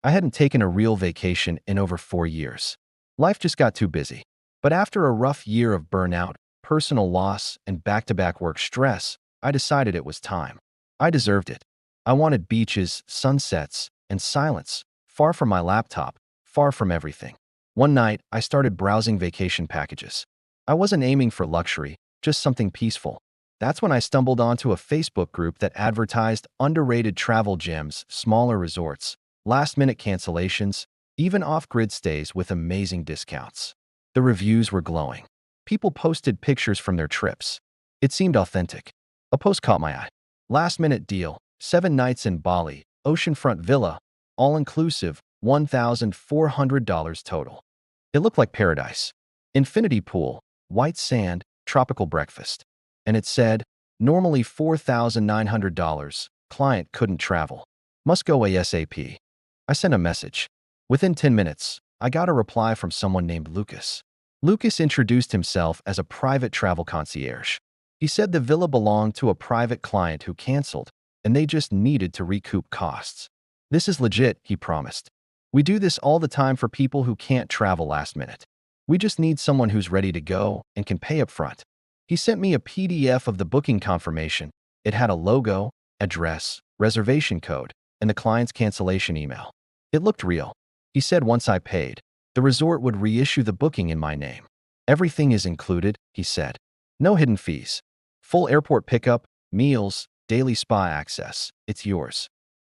I hadn't taken a real vacation in over 4 years. Life just got too busy. But after a rough year of burnout, personal loss, and back-to-back work stress, I decided it was time. I deserved it. I wanted beaches, sunsets, and silence, far from my laptop, far from everything. One night, I started browsing vacation packages. I wasn't aiming for luxury, just something peaceful. That's when I stumbled onto a Facebook group that advertised underrated travel gems, smaller resorts, last-minute cancellations, even off-grid stays with amazing discounts. The reviews were glowing. People posted pictures from their trips. It seemed authentic. A post caught my eye. Last-minute deal, 7 nights in Bali, oceanfront villa, all-inclusive, $1,400 total. It looked like paradise. Infinity pool, white sand, tropical breakfast. And it said, normally $4,900, client couldn't travel. Must go ASAP. I sent a message. Within 10 minutes, I got a reply from someone named Lucas. Lucas introduced himself as a private travel concierge. He said the villa belonged to a private client who canceled, and they just needed to recoup costs. This is legit, he promised. We do this all the time for people who can't travel last minute. We just need someone who's ready to go and can pay up front. He sent me a PDF of the booking confirmation. It had a logo, address, reservation code, and the client's cancellation email. It looked real. He said once I paid, the resort would reissue the booking in my name. Everything is included, he said. No hidden fees. Full airport pickup, meals, daily spa access. It's yours.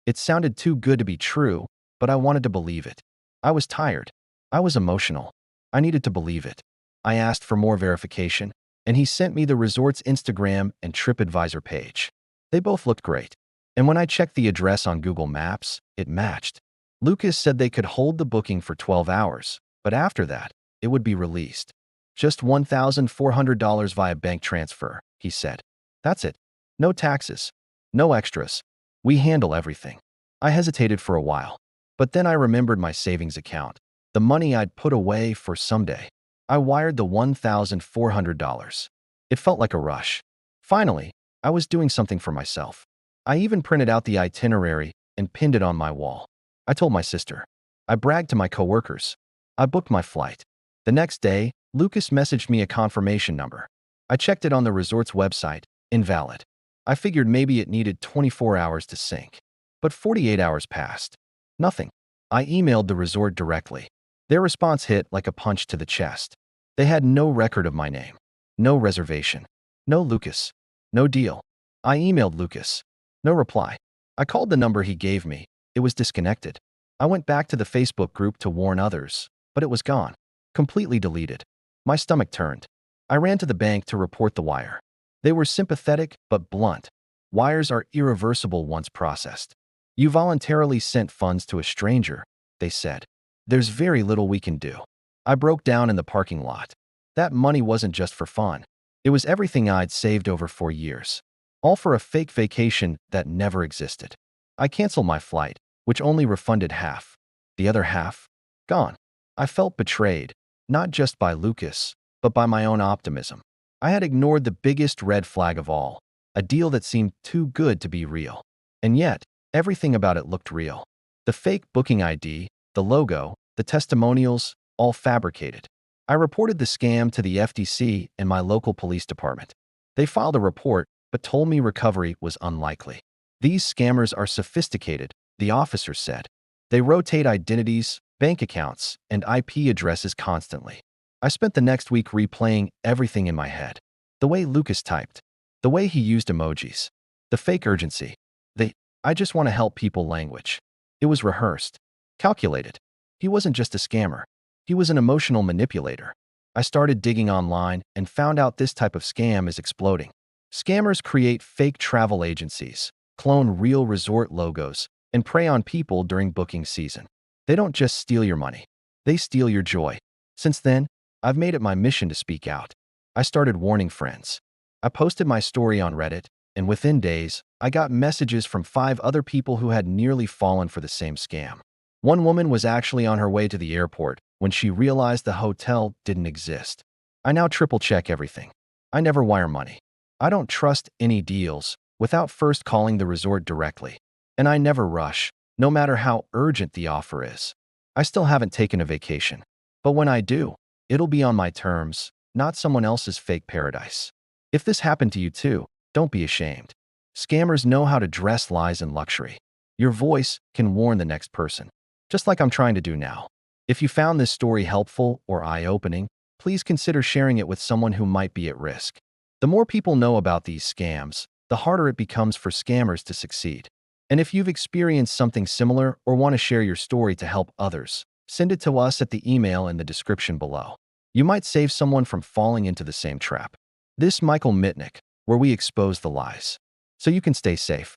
It sounded too good to be true, but I wanted to believe it. I was tired. I was emotional. I needed to believe it. I asked for more verification, and he sent me the resort's Instagram and TripAdvisor page. They both looked great. And when I checked the address on Google Maps, it matched. Lucas said they could hold the booking for 12 hours, but after that, it would be released. Just $1,400 via bank transfer, he said. That's it. No taxes. No extras. We handle everything. I hesitated for a while, but then I remembered my savings account, the money I'd put away for someday. I wired the $1,400. It felt like a rush. Finally, I was doing something for myself. I even printed out the itinerary and pinned it on my wall. I told my sister. I bragged to my coworkers. I booked my flight. The next day, Lucas messaged me a confirmation number. I checked it on the resort's website. Invalid. I figured maybe it needed 24 hours to sync. But 48 hours passed. Nothing. I emailed the resort directly. Their response hit like a punch to the chest. They had no record of my name. No reservation. No Lucas. No deal. I emailed Lucas. No reply. I called the number he gave me. It was disconnected. I went back to the Facebook group to warn others, but it was gone. Completely deleted. My stomach turned. I ran to the bank to report the wire. They were sympathetic but blunt. Wires are irreversible once processed. You voluntarily sent funds to a stranger, they said. There's very little we can do. I broke down in the parking lot. That money wasn't just for fun. It was everything I'd saved over 4 years. All for a fake vacation that never existed. I canceled my flight, which only refunded half. The other half? Gone. I felt betrayed, not just by Lucas, but by my own optimism. I had ignored the biggest red flag of all, a deal that seemed too good to be real. And yet, everything about it looked real. The fake booking ID, the logo, the testimonials, all fabricated. I reported the scam to the FTC and my local police department. They filed a report, but told me recovery was unlikely. These scammers are sophisticated, the officer said. They rotate identities, bank accounts, and IP addresses constantly. I spent the next week replaying everything in my head. The way Lucas typed, the way he used emojis, the fake urgency, the "I just want to help people" language. It was rehearsed, calculated. He wasn't just a scammer. He was an emotional manipulator. I started digging online and found out this type of scam is exploding. Scammers create fake travel agencies, clone real resort logos, and prey on people during booking season. They don't just steal your money. They steal your joy. Since then, I've made it my mission to speak out. I started warning friends. I posted my story on Reddit, and within days, I got messages from 5 other people who had nearly fallen for the same scam. One woman was actually on her way to the airport when she realized the hotel didn't exist. I now triple-check everything. I never wire money. I don't trust any deals without first calling the resort directly. And I never rush. no matter how urgent the offer is. I still haven't taken a vacation, but when I do, it'll be on my terms, not someone else's fake paradise. If this happened to you too, don't be ashamed. Scammers know how to dress lies in luxury. Your voice can warn the next person, just like I'm trying to do now. If you found this story helpful or eye-opening, please consider sharing it with someone who might be at risk. The more people know about these scams, the harder it becomes for scammers to succeed. And if you've experienced something similar or want to share your story to help others, send it to us at the email in the description below. You might save someone from falling into the same trap. This Michael Mitnick, where we expose the lies, so you can stay safe.